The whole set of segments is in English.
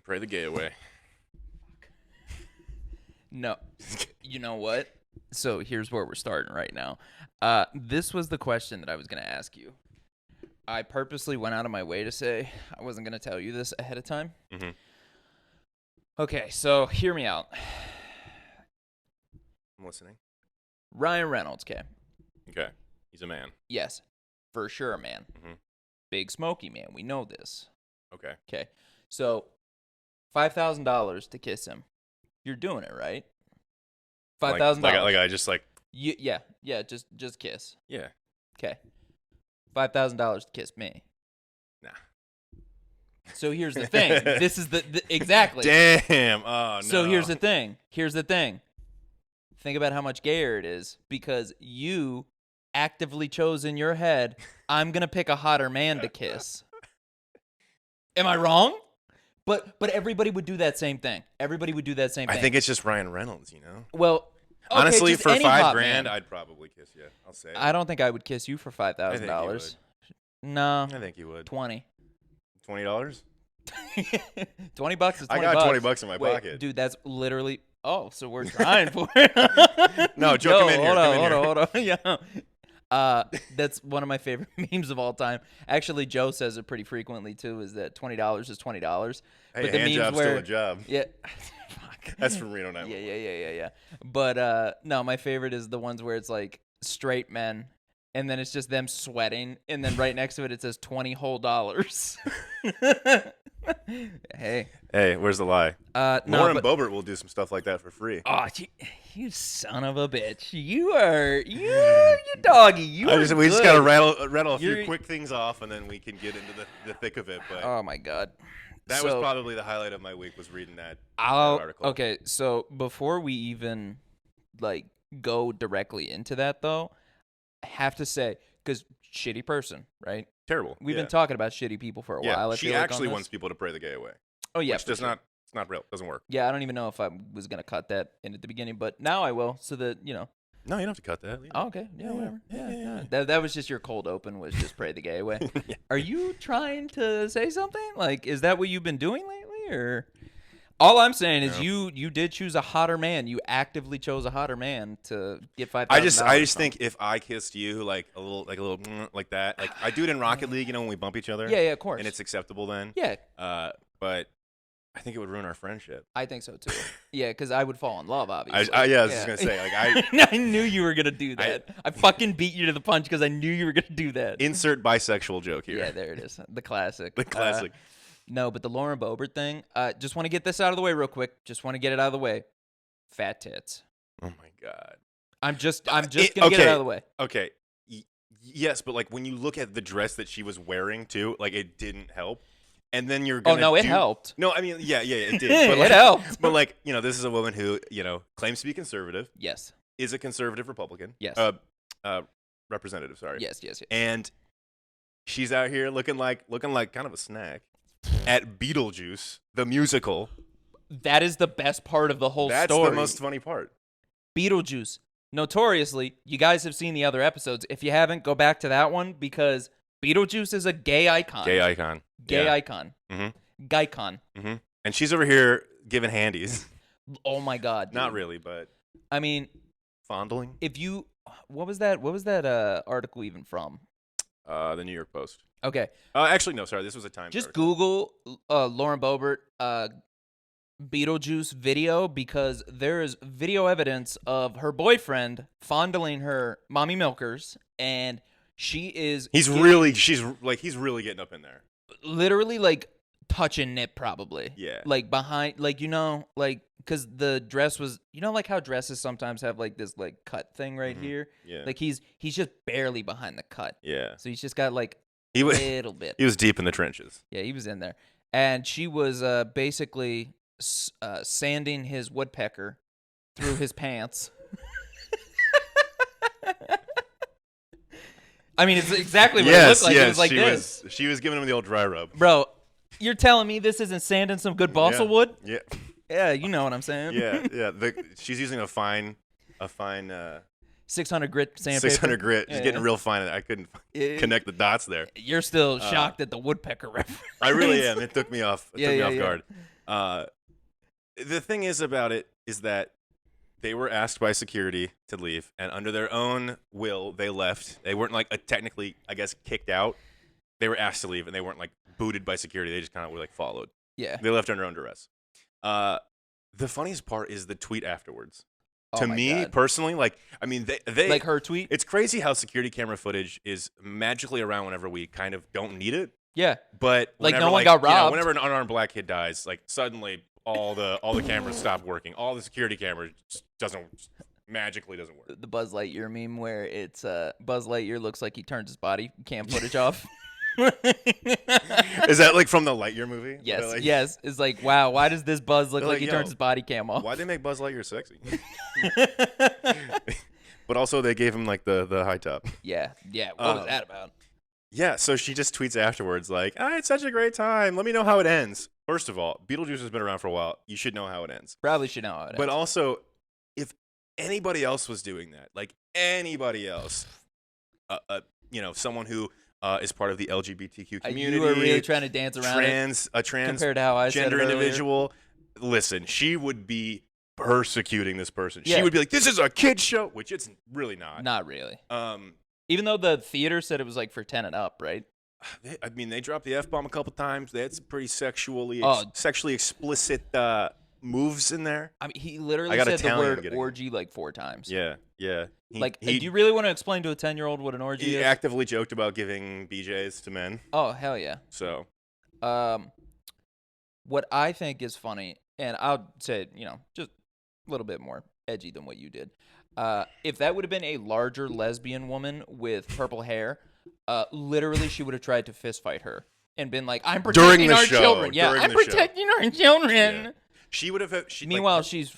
pray the gay away. No. You know what? So here's where we're starting right now. This was the question that I was going to ask you. I purposely went out of my way to say I wasn't going to tell you this ahead of time. Mm-hmm. Okay, so hear me out. I'm listening. Ryan Reynolds, okay? Okay. He's a man. Yes, for sure, man. Mm-hmm. Big Smoky man. We know this. Okay. Okay, so $5,000 to kiss him. You're doing it, right? $5,000. Like I just like. Yeah. Just kiss. Yeah. Okay. $5,000 to kiss me. Nah. So here's the thing. This is the exactly. Damn. Oh no. So here's the thing. Think about how much gayer it is because you actively chose in your head, I'm gonna pick a hotter man to kiss. Am I wrong? But everybody would do that same thing. I think it's just Ryan Reynolds, you know. Well, okay, honestly, just for any $5,000, hot man. I'd probably kiss you. I'll say it. I don't think I would kiss you for $5,000. No. I think you would. 20. $20? $20 is 20 bucks. I got $20 in my Wait, pocket. dude, that's literally. Oh, so we're trying for it. No, Joe, come in here. Hold on. Yeah. That's one of my favorite memes of all time. Actually, Joe says it pretty frequently too. Is that $20 is $20? Hey, but the hand job's still a job. Yeah. That's from Reno 911. Yeah. But no, my favorite is the ones where it's like straight men, and then it's just them sweating, and then right next to it says $20 whole. Hey, where's the lie? Lauren Boebert will do some stuff like that for free. Oh, you son of a bitch! You doggy. We just gotta rattle a few quick things off, and then we can get into the thick of it. But oh my god, that was probably the highlight of my week, was reading that article. Okay, so before we even go directly into that, though, I have to say, because shitty person, right? Terrible. We've been talking about shitty people for a while. She actually wants people to pray the gay away. Oh yeah, which it's not real. Doesn't work. Yeah, I don't even know if I was gonna cut that in at the beginning, but now I will, so that you know. No, you don't have to cut that. Oh, okay. Yeah, whatever. Yeah. That was just your cold open, was just pray the gay away. Yeah. Are you trying to say something? Like, is that what you've been doing lately, or? All I'm saying is you did choose a hotter man. You actively chose a hotter man to get $5,000. I just think if I kissed you like a little like that, like I do it in Rocket League, you know, when we bump each other. Yeah, of course. And it's acceptable then. Yeah. But I think it would ruin our friendship. I think so too. Yeah, because I would fall in love, obviously. I was just gonna say, like I knew you were gonna do that. I fucking beat you to the punch because I knew you were gonna do that. Insert bisexual joke here. Yeah, there it is. The classic. The classic. No, but the Lauren Boebert thing, just want to get this out of the way real quick. Just want to get it out of the way. Fat tits. Oh my god. I'm just gonna get it out of the way. Okay. Yes, but like when you look at the dress that she was wearing too, like it didn't help. And then you're gonna. Oh no, it helped. No, I mean, yeah, it did. But it helped. But like, you know, this is a woman who, you know, claims to be conservative. Yes. Is a conservative Republican. Yes. Representative. Sorry. Yes. And she's out here looking like kind of a snack at Beetlejuice, the musical. That is the best part of the whole story. That's the most funny part. Beetlejuice. Notoriously, you guys have seen the other episodes. If you haven't, go back to that one because Beetlejuice is a gay icon. Gay icon. Mm-hmm. Gaycon. Mm-hmm. And she's over here giving handies. Oh my god. Dude. Not really, but I mean, fondling. What was that article even from? The New York Post. Okay. Actually, no, sorry. This was a Times. Just article. Google Lauren Boebert Beetlejuice video because there is video evidence of her boyfriend fondling her mommy milkers, and he's really getting up in there. Literally, like touching it, probably. Yeah. Like behind, like because the dress was, like how dresses sometimes have like this like cut thing right here. Yeah. Like he's just barely behind the cut. Yeah. So he's just got like a little bit. He was deep in the trenches. Yeah, he was in there, and she was basically sanding his woodpecker through his pants. I mean, it's exactly what it looked like. It was like this. She was giving him the old dry rub. Bro, you're telling me this isn't sanding some good balsa wood? Yeah. Yeah, you know what I'm saying. Yeah. She's using a fine 600 grit sandpaper. 600 grit. She's getting real fine. I couldn't connect the dots there. You're still shocked at the woodpecker reference. I really am. It took me off. It took me off guard. The thing is about it is that they were asked by security to leave, and under their own will, they left. They weren't like technically, I guess, kicked out. They were asked to leave, and they weren't like booted by security. They just kind of were like followed. Yeah. They left under own duress. The funniest part is the tweet afterwards. Oh To my me God. personally, like I mean, they Like her tweet? It's crazy how security camera footage is magically around whenever we kind of don't need it. Yeah. But Like, whenever, no one got robbed. whenever an unarmed black kid dies, like suddenly all the cameras stop working. All the security cameras magically doesn't work. The Buzz Lightyear meme where it's Buzz Lightyear looks like he turns his body cam footage off. Is that like from the Lightyear movie? Yes, Like, yes. It's like, wow, why does this Buzz look They're like like, he yo, turns his body cam off? Why'd they make Buzz Lightyear sexy? But also they gave him like the high top. Yeah. What was that about? Yeah, so she just tweets afterwards like, I had such a great time. Let me know how it ends. First of all, Beetlejuice has been around for a while. You should know how it ends. Probably should know how it But ends. also, if anybody else was doing that, like anybody else, someone who is part of the LGBTQ community, You were really trying to dance around a trans compared to how I said it gender earlier. individual. Listen, she would be persecuting this person. Yeah. She would be like, "This is a kid's show," which it's really not. Not really. Um, Even though the theater said it was like for 10 and up, right? they dropped the F-bomb a couple times. They had some pretty sexually explicit moves in there. I mean, he literally I got said the Italian word getting- orgy like 4 times. Yeah. Do you really want to explain to a 10-year-old what an orgy He is? actively joked about giving BJs to men. Oh, hell yeah. So What I think is funny, and I'll say, just a little bit more edgy than what you did. If that would have been a larger lesbian woman with purple hair, literally she would have tried to fist fight her and been like, "I'm During protecting the our show, children." Yeah, during I'm the show. protecting our children. Yeah. She would have. Meanwhile, she's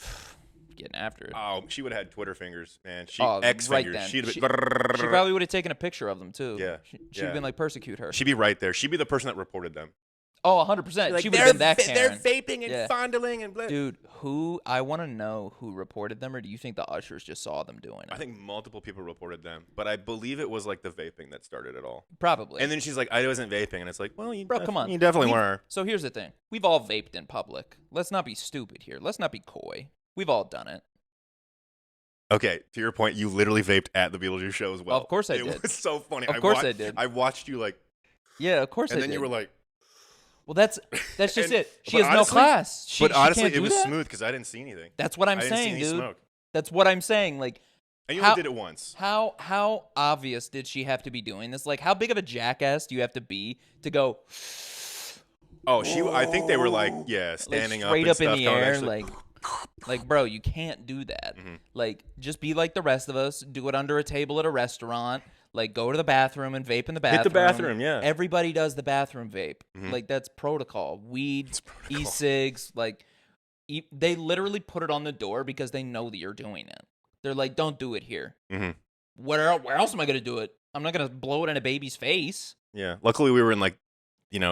getting after it. she would have had Twitter fingers, man. Right fingers. then. She'd She have She probably would have taken a picture of them too. Yeah, She'd have been like, persecute her. She'd be right there. She'd be the person that reported them. Oh, 100%. Like, She would have been that They're Karen. vaping and Yeah. fondling and blah. Dude, I want to know who reported them, or do you think the ushers just saw them doing it? I think multiple people reported them, but I believe it was like the vaping that started it all. Probably. And then she's like, I wasn't vaping, and it's like, well, Come on. you definitely were. So here's the thing. We've all vaped in public. Let's not be stupid here. Let's not be coy. We've all done it. Okay, to your point, you literally vaped at the Beetlejuice show as well. Of course I did. It was so funny. Of course I did. I watched you like, Yeah, of course I and did. then you were like, well, that's just And- it. She but has no honestly- class. She honestly, can't it do was that? smooth because I didn't see anything. That's what I'm I didn't see saying, any dude. smoke. That's what I'm saying. Like, And you How- only did it once. how obvious did she have to be doing this? Like, how big of a jackass do you have to be to go Oh, I think they were like, yeah, standing like, straight up, up and in stuff, the going, air, actually- like, bro, you can't do that. Mhm. Like, just be like the rest of us. Do it under a table at a restaurant. Like, go to the bathroom and vape in the bathroom. Hit the bathroom, yeah. Everybody does the bathroom vape. Mhm. Like, that's protocol. Weed, It's protocol. e-cigs, like, they literally put it on the door because they know that you're doing it. They're like, don't do it here. Mhm. Where else am I going to do it? I'm not going to blow it in a baby's face. Yeah. Luckily, we were in like,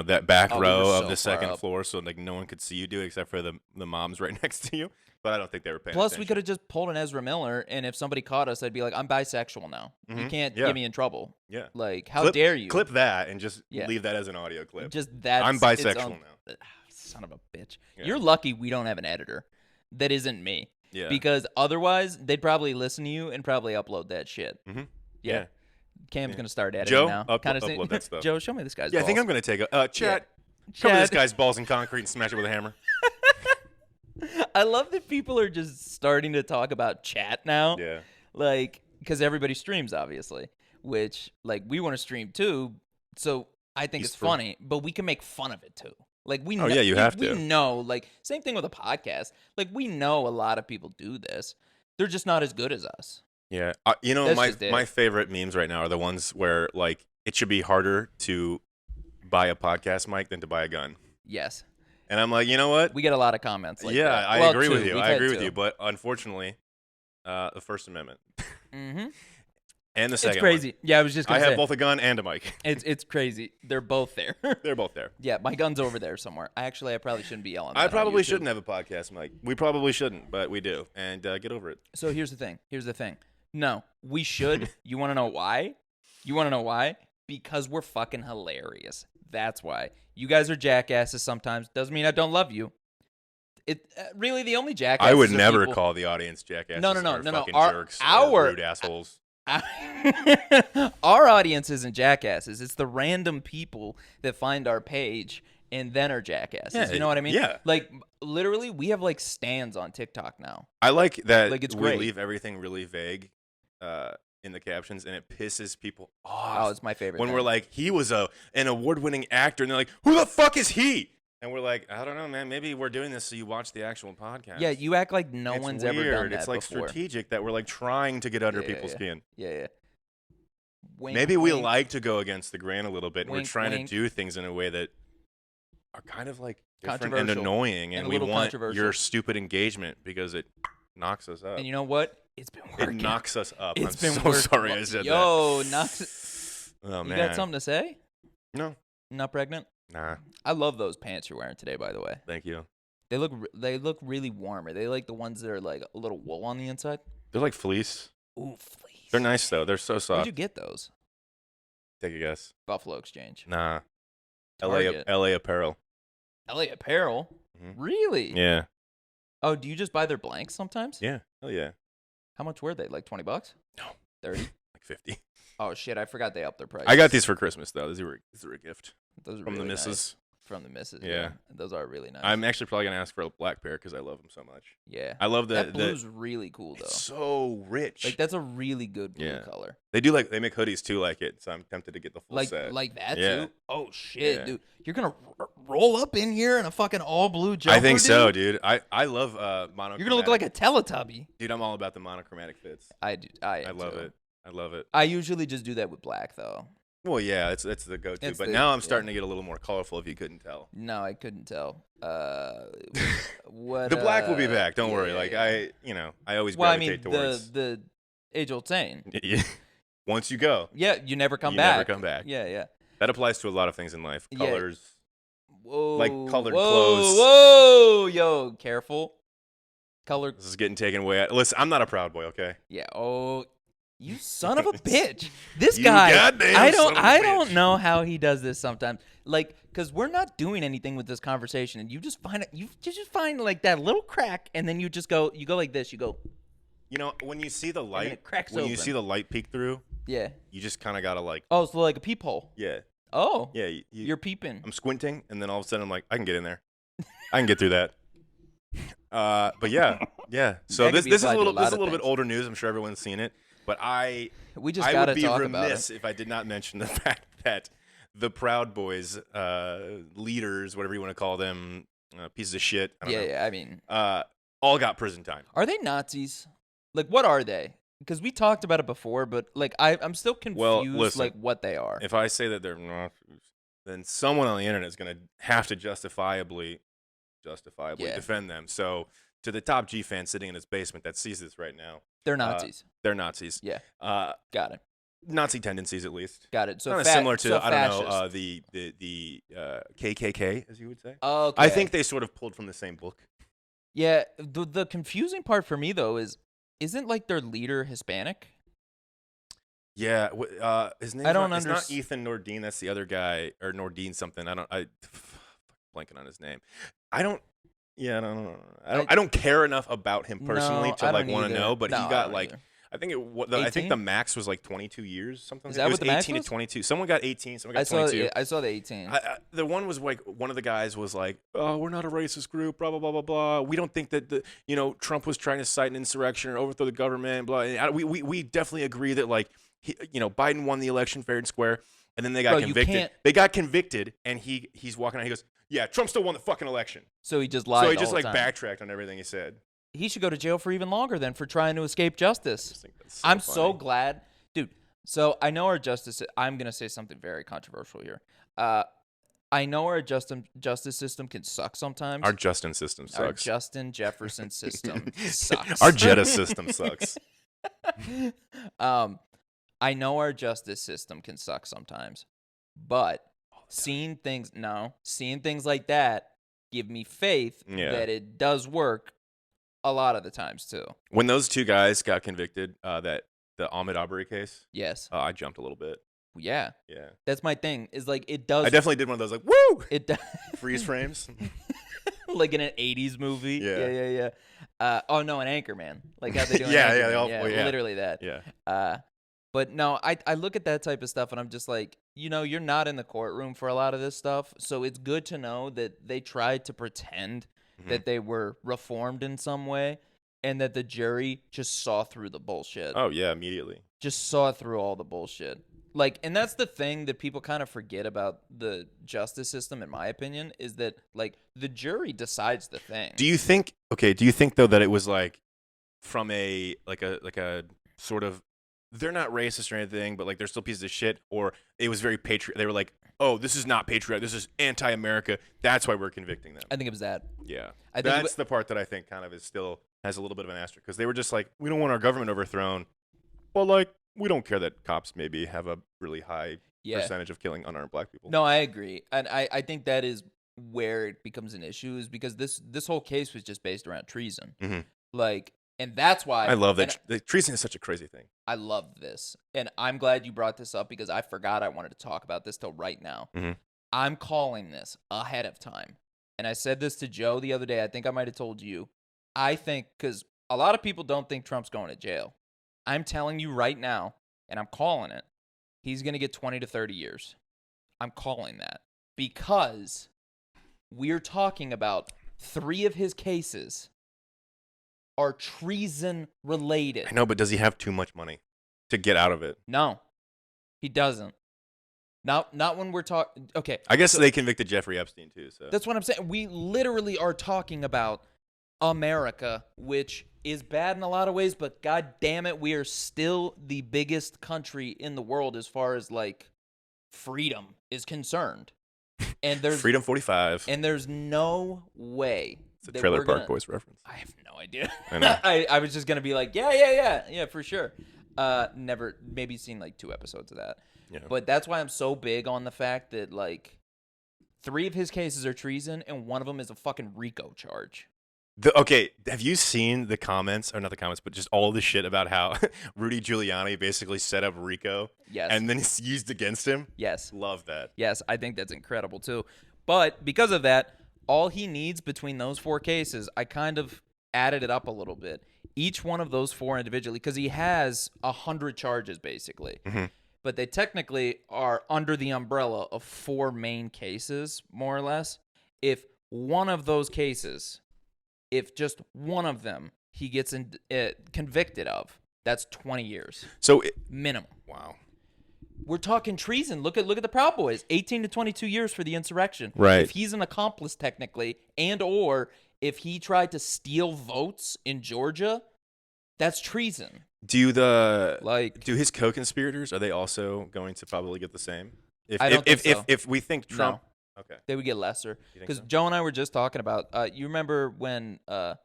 that back Oh, we row were of so the second far up. floor, so like no one could see you do it except for the moms right next to you. But I don't think they were paying Plus, we attention. could have just pulled an Ezra Miller, and if somebody caught us, I'd be like, I'm bisexual now. You Mhm. can't Yeah. get me in trouble. Yeah. Like, how Clip- dare you? Clip that and just Yeah. leave that as an audio clip. Just that. I'm bisexual now. Son of a bitch. Yeah. You're lucky we don't have an editor that isn't me. Yeah. Because otherwise, they'd probably listen to you and probably upload that shit. Mhm. Yeah. Yeah. Cam's Yeah. going to start editing Joe, now. upload Kinda that stuff. Joe, show me this guy's Yeah, I balls. think I'm going to take a chat. Cover Chad. this guy's balls in concrete and smash it with a hammer. I love that people are just starting to talk about chat now. Yeah. Like, because everybody streams, obviously, which, like, we want to stream too. So I think it's True. funny, but we can make fun of it too. Like, we know, yeah, you have we to. know, like, same thing with a podcast. Like, we know a lot of people do this. They're just not as good as us. Yeah. That's My just it. my favorite memes right now are the ones where like it should be harder to buy a podcast mic than to buy a gun. Yes. And I'm like, you know what? We get a lot of comments like yeah, that. I Well, agree with two. you. We've I had agree with two. you. But unfortunately, the First Amendment Mm-hmm. and the second It's crazy. Yeah, I was just one. I going to have say. both a gun and a mic. It's crazy. They're both there. They're both there. Yeah, my gun's over there somewhere. I probably shouldn't be yelling that I on probably YouTube. shouldn't have a podcast mic. We probably shouldn't, but we do. And get over it. So here's the thing. No, we should. You want to know why? Because we're fucking hilarious. That's why. You guys are jackasses sometimes. Doesn't mean I don't love you. Really the only jackasses. I would are never people- call the audience jackasses. No. Or fucking Our- jerks our- or rude assholes. Our audience isn't jackasses. It's the random people that find our page and then are jackasses. Yeah, You know what I mean? yeah. Like literally, we have like stands on TikTok now. I like that Like, it's we great. leave everything really vague in the captions, and it pisses people Oh, off it's my favorite. when thing. we're like, he was an award-winning actor, and they're like, who the fuck is he? And we're like, I don't know, man. Maybe we're doing this so you watch the actual podcast. yeah, you act like no It's one's weird. ever done that It's like before. strategic that we're like trying to get under Yeah, people's yeah. skin. Yeah. Wink, Maybe we wink. like to go against the grain a little bit, and Wink, we're trying wink. to do things in a way that are kind of like different and Controversial. annoying, And and a we little want controversial. your stupid engagement because it knocks us up. And you know what? It's been It working. knocks us up. It's I'm been so working. sorry I said Yo, that. knocks. Oh You man. got something to say? No. Not pregnant? Nah. I love those pants you're wearing today. By the way, Thank you. they look really warm. Are they like the ones that are like a little wool on the inside? They're like fleece. Ooh, fleece. They're nice though. They're so Where'd soft. you get those? Take a guess. Buffalo Exchange. Nah. Target. LA apparel. LA Apparel. Mhm. Really? Yeah. Oh, do you just buy their blanks sometimes? Yeah. Hell yeah. How much were they? Like $20? No. 30? Like 50. Oh shit! I forgot they upped their price. I got these for Christmas though. These were a gift Those are from really the nice. missus. From the missus. Yeah. Those are really nice. I'm actually probably gonna ask for a black pair because I love them so much. yeah. I love That the blue's really cool though. it's so rich. Like that's a really good blue Yeah. color. they make hoodies too like it, so I'm tempted to get the full set. Like that Yeah. too. Oh shit, Yeah. dude! You're gonna roll up in here in a fucking all blue jumper. I think so, dude. dude. I love monochromatic. You're gonna look like a Teletubby. dude. I'm all about the monochromatic fits. I do. I love too. it. I love it. I usually just do that with black though. Well, yeah, it's the go-to. It's But the- now I'm yeah. starting to get a little more colorful. If you couldn't tell, No, I couldn't tell. What? the black will be back. Don't worry. yeah, Like yeah. I always Well, I gravitate mean, towards. the age-old saying. Once you go, Yeah, you never come you back. never come back. Yeah, yeah. That applies to a lot of things in life. Yeah. Colors. Whoa, Like colored whoa, clothes. Whoa, yo, careful. Color. This is getting taken way. Listen, I'm not a proud boy. Okay. Yeah. Oh, you son of a bitch! This You guy. goddamn I son of a I bitch. don't know how he does this sometimes. Like, cause we're not doing anything with this conversation, and you just find it. You just find like that little crack, and then you just go. You go like this. You go. You know, when you see the then light, it cracks when you open. see the light peek through, Yeah. you just kind of gotta like, Oh, so like a peephole. yeah, Oh. yeah. You're peeping. I'm squinting, and then all of a sudden I'm like, I can get in there. I can get through that. But yeah. So That could this be is a applied to little a lot of bit things. older news. I'm sure everyone's seen it, but I We just would gotta be talk remiss about it. if I did not mention the fact that the Proud Boys, leaders, whatever you want to call them, pieces of shit. I don't know, Yeah. I mean, all got prison time. are they Nazis? Like, what are they? Because we talked about it before, but like, I'm still confused. Well, listen, like what they are. If I say that they're not, then someone on the internet is going to have to justifiably Yeah. defend them. So to the top G fan sitting in his basement that sees this right now, They're Nazis. they're Nazis. Yeah. Uh, Got it. Nazi tendencies, at least. Got it. So Kind of similar to so I don't know fascist. the KKK, as you would say. Okay. I think they sort of pulled from the same book. Yeah. The confusing part for me though is, isn't like their leader Hispanic? Yeah, his name. I don't It's not underst- Ethan Nordine. That's the other guy, or Nordine something. I blanking on his name. I don't. Yeah, I don't know. I don't care enough about him personally No, to I like don't want to either. know. But No, he I got don't like either. I think I think 18? the max was like 22 years, something. Is It that was what the max 18 was? to 22. Someone got 18. Someone got I saw 22. I saw the 18. The one was like one of the guys was like, "Oh, we're not a racist group, blah blah blah blah blah. We don't think that Trump was trying to cite an insurrection or overthrow the government, blah." And we definitely agree that like Biden won the election fair and square, and then they got Bro, you convicted. can't- They got convicted, and he's walking out. He goes, "Yeah, Trump still won the fucking election." So he just lied. So he the just whole like time. backtracked on everything he said. He should go to jail for even longer than for trying to escape justice. Just think that's I'm funny. so glad, dude. So I know our justice. I'm gonna say something very controversial here. I know our justice system can suck sometimes. Our Justin system Our sucks. Justin Jefferson system sucks. Our Jetta system sucks. I know our justice system can suck sometimes, but seeing things like that give me faith Yeah. that it does work a lot of the times too. When those two guys got convicted, the Ahmed Arbery case, Yes. I jumped a little bit. Yeah. Yeah. That's my thing. Is like it does. I definitely did one of those like woo It does. freeze frames. like in an 80s movie. Yeah. Yeah. Oh no, an Anchorman. Like how they do an Yeah, Anchorman. yeah. Literally that. Yeah. But no, I look at that type of stuff and I'm just like, you're not in the courtroom for a lot of this stuff. So it's good to know that they tried to pretend that they were reformed in some way and that the jury just saw through the bullshit. Oh yeah, immediately. Just saw through all the bullshit. Like, and that's the thing that people kind of forget about the justice system, in my opinion, is that like the jury decides the thing. Do you think though that it was like from a sort of, they're not racist or anything, but like they're still pieces of shit, or it was very they were like, oh, this is not patriotic, this is anti-America, that's why we're convicting them. I think it was that. Yeah. I think That's the part that I think kind of is still has a little bit of an asterisk, because they were just like, we don't want our government overthrown, but like we don't care that cops maybe have a really high percentage of killing unarmed black people. No, I agree. And I think that is where it becomes an issue, is because this whole case was just based around treason. Like, and that's why I love that. Treason is such a crazy thing. I love this. And I'm glad you brought this up because I forgot I wanted to talk about this till right now. I'm calling this ahead of time. And I said this to Joe the other day. I think I might have told you. I think, because a lot of people don't think Trump's going to jail. I'm telling you right now, and I'm calling it, he's going to get 20 to 30 years. I'm calling that because we're talking about 3 of his cases are treason related. I know, but does he have too much money to get out of it? No, he doesn't. Not when we're talking. Okay. I guess they convicted Jeffrey Epstein too. So that's what I'm saying. We literally are talking about America, which is bad in a lot of ways, but god damn it, we are still the biggest country in the world as far as like freedom is concerned. And there's Freedom 45. And there's no way. It's a Trailer Park Boys reference. I have no idea. I know. I was just gonna be like, yeah, for sure. Never, maybe seen like 2 episodes of that. Yeah. But that's why I'm so big on the fact that like 3 of his cases are treason and 1 of them is a fucking RICO charge. Okay, have you seen the comments, or not the comments, but just all the shit about how Rudy Giuliani basically set up RICO? Yes. And then it's used against him? Yes. Love that. Yes, I think that's incredible too. But because of that, all he needs between those 4 cases, I kind of added it up a little bit. Each one of those 4 individually, because he has 100 charges basically. But they technically are under the umbrella of 4 main cases, more or less. If one of those cases, if just one of them he gets convicted of, that's 20 years. So minimum. Wow. We're talking treason. Look at the Proud Boys. 18 to 22 years for the insurrection. Right. If he's an accomplice technically, and or if he tried to steal votes in Georgia, that's treason. Do his co-conspirators, are they also going to probably get the same? I don't think so. If we think Trump, okay, they would get lesser. Because so? Joe and I were just talking about. You remember when? I'm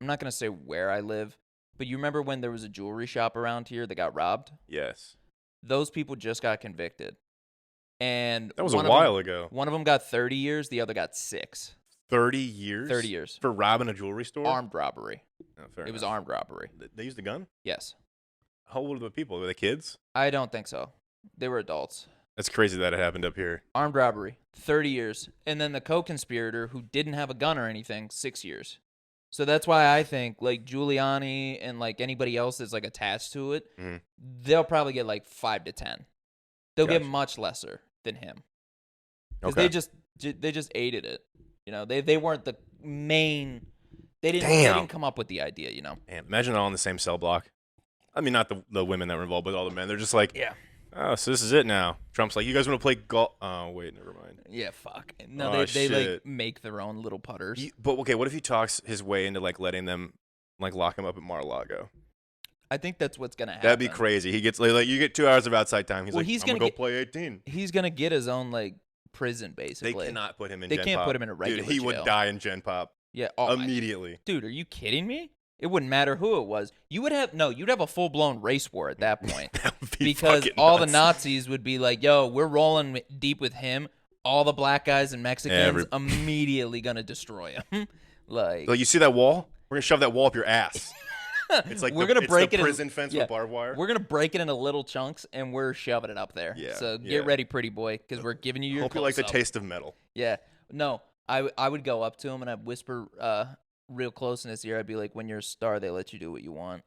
not gonna say where I live, but you remember when there was a jewelry shop around here that got robbed? Yes. Those people just got convicted, and that was a while ago. One of them got 30 years. The other got 6. 30 years? 30 years. For robbing a jewelry store? Armed robbery. Oh, fair it enough. was armed robbery. They used a gun? Yes. How old were the people? Were they kids? I don't think so. They were adults. That's crazy that it happened up here. Armed robbery, 30 years. And then the co-conspirator who didn't have a gun or anything, 6 years. So that's why I think like Giuliani and like anybody else that's like attached to it, they'll probably get like 5 to 10. They'll get much lesser than him. Because they just aided it. You know, they weren't the main. They didn't come up with the idea. You know. Damn, imagine all in the same cell block. I mean, not the women that were involved, but all the men. They're just like, yeah. Oh, so this is it now. Trump's like, you guys want to play golf? Oh, wait, never mind. Yeah, fuck. No, they like make their own little putters. But okay, what if he talks his way into like letting them like lock him up at Mar-a-Lago? I think that's what's gonna happen. That'd be crazy. He gets like you get 2 hours of outside time. He's he's I'm gonna go play 18. He's gonna get his own like prison basically. They cannot put him in. They Gen can't Pop. put him in a regular. Dude, he would die in Gen Pop. Yeah, immediately. Dude, are you kidding me? It wouldn't matter who it was. You'd have a full blown race war at that point. That would be because fucking all nuts. the Nazis would be like, "Yo, we're rolling deep with him." All the black guys and Mexicans immediately gonna destroy him. like you see that wall? We're gonna shove that wall up your ass. It's like we're gonna break the it prison fence with barbed wire. We're gonna break it into little chunks and we're shoving it up there. Yeah. So get ready, pretty boy, because we're giving you your. Hope you like the taste of metal. Yeah. No, I would go up to him and I'd whisper real close in his ear. I'd be like, when you're a star, they let you do what you want.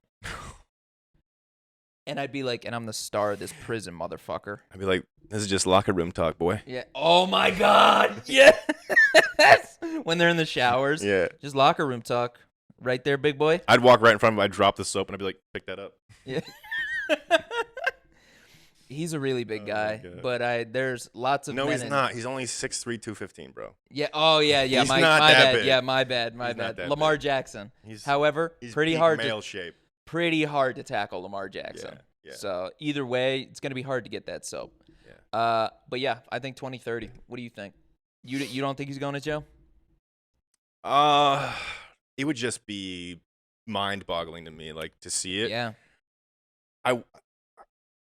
And I'd be like, and I'm the star of this prison, motherfucker. I'd be like, this is just locker room talk, boy. Yeah. Oh my God. Yes. When they're in the showers. Yeah. Just locker room talk. Right there, big boy. I'd walk right in front of him. I'd drop the soap and I'd be like, pick that up. Yeah. He's a really big guy, God. but there's lots of No, men he's not. He's only 6'3", 215, bro. Yeah. Oh yeah. He's my not my that bad. big. Yeah. My bad. He's not that Lamar big. Jackson. He's However, pretty peak hard male to shape. tackle Lamar Jackson. Yeah. So either way, it's gonna be hard to get that soap. Yeah. But yeah, I think 2030. What do you think? You don't think he's going to jail? It would just be mind-boggling to me, like to see it. Yeah.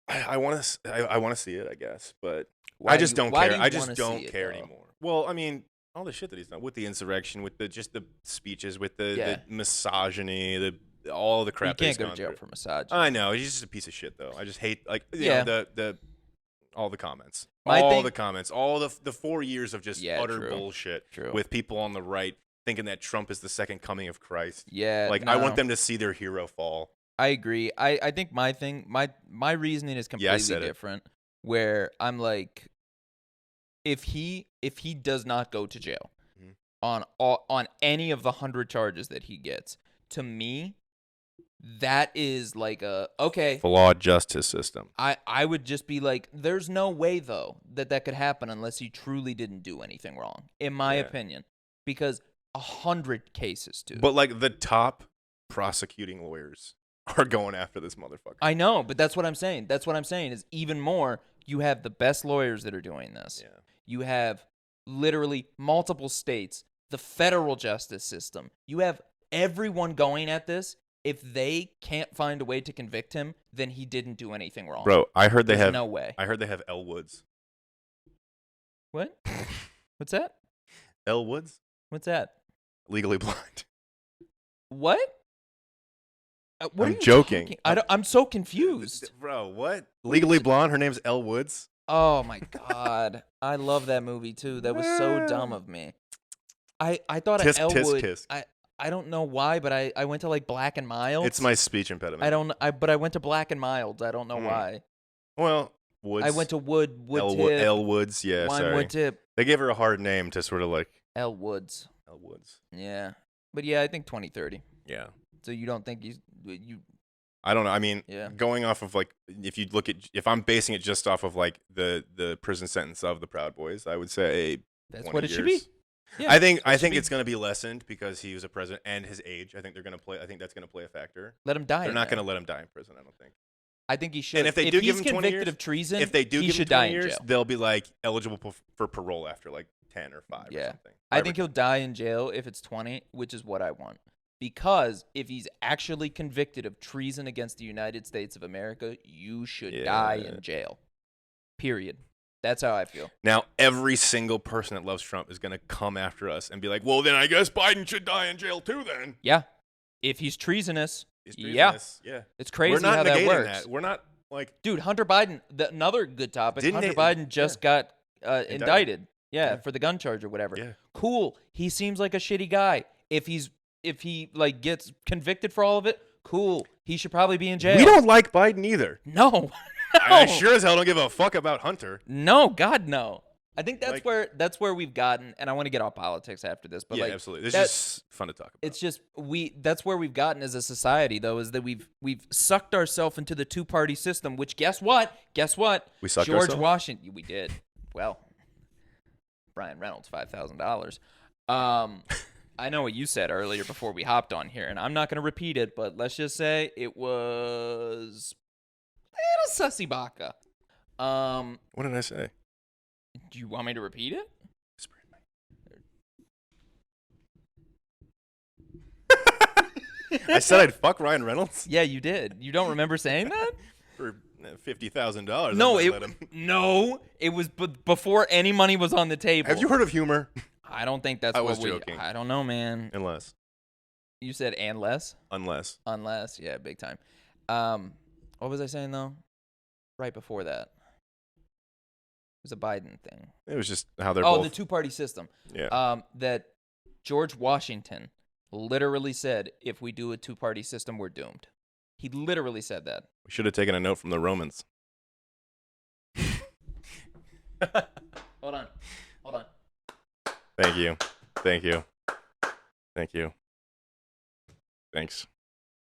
I want to see it, I guess, but Why I just do you- don't why care. do you I just wanna don't see it, care though? anymore. Well, I mean, all the shit that he's done with the insurrection, with the speeches, with the misogyny, all the You crap. that can't he's go to gone jail through. for massage. I know he's just a piece of shit, though. I just hate Yeah. the all the comments, The comments, all the 4 years of just utter true. bullshit True. with people on the right thinking that Trump is the second coming of Christ. Yeah. Like I want them to see their hero fall. I agree. I think my reasoning is completely said it. different. Where I'm like, if he does not go to jail on any of the 100 charges that he gets, to me, that is like okay. Flawed justice system. I would just be like, there's no way though that could happen unless he truly didn't do anything wrong, in my opinion, because 100 cases, dude. But like the top prosecuting lawyers are going after this motherfucker. I know, but that's what I'm saying. That's what I'm saying is even more, you have the best lawyers that are doing this. Yeah. You have literally multiple states, the federal justice system. You have everyone going at this. If they can't find a way to convict him, then he didn't do anything wrong. Bro, I heard There's no way. I heard they have Elle Woods. What? What's that? Elle Woods? What's that? Legally Blind. What? What I'm are you joking. talking? I'm so confused. Bro, what? Legally Blonde? Her name's Elle Woods? Oh my God. I love that movie too. That was so dumb of me. I thought Tisk, of tisk, Elwood. tisk. I don't know why, but I went to like Black and Mild. It's my speech impediment. But I went to Black and Mild. I don't know why. Well, Woods. I went to Wood Tip. Elle Woods, yeah, Wine sorry. Wood Tip. They gave her a hard name to sort of like L Woods. Elle Woods. Yeah. But yeah, I think 2030. Yeah. So you don't think you I don't know. I mean, Yeah. going off of like, if I'm basing it just off of like the prison sentence of the Proud Boys, I would say that's 20 what it should be. years. Yeah, I think it should be. it's going to be lessened because he was a president and his age. I think that's going to play a factor. Let him die. They're in not there. going to let him die in prison. I don't think. I think he should. And if they do he's give him 20 convicted years, of treason, if they do he give him should 20 die in years, jail. they'll be like eligible for parole after like 10 or 5 or Yeah. something. I think he'll die in jail if it's 20, which is what I want. Because if he's actually convicted of treason against the United States of America, you should die in jail. Period. That's how I feel. Now, every single person that loves Trump is going to come after us and be like, well, then I guess Biden should die in jail too then. Yeah. If he's treasonous, He's yeah. treasonous. Yeah. It's crazy We're not how that negating works. that. We're not like... Dude, Hunter Biden, another good topic. Hunter Biden just got indicted. Yeah, for the gun charge or whatever. Yeah. Cool. He seems like a shitty guy. If he like gets convicted for all of it, cool. He should probably be in jail. We don't like Biden either. No. I sure as hell don't give a fuck about Hunter. No, God, no. I think Like- that's where we've gotten, and I want to get off politics after this, but Yeah, like, absolutely. This is just fun to talk about. it's just that's where we've gotten as a society, though, is that we've sucked ourselves into the two-party system. Which guess what? We sucked George ourselves? Washington. We did. Well, Brian Reynolds, $5,000. I know what you said earlier before we hopped on here, and I'm not going to repeat it, but let's just say it was a little sussy baka. What did I say? Do you want me to repeat it? I said I'd fuck Ryan Reynolds Yeah, you did. You don't remember saying that? for $50,000. No, Let him. it was before any money was on the table. Have you heard of humor? I don't think that's I what was joking. I don't know, man. Unless. You said unless, yeah, big time. What was I saying though? Right before that, was a Biden thing. It was just how they're Oh, both. the two-party system. Yeah. That George Washington literally said, if we do a two-party system, we're doomed. He literally said that. We should have taken a note from the Romans. Hold on. Thank you. Thanks.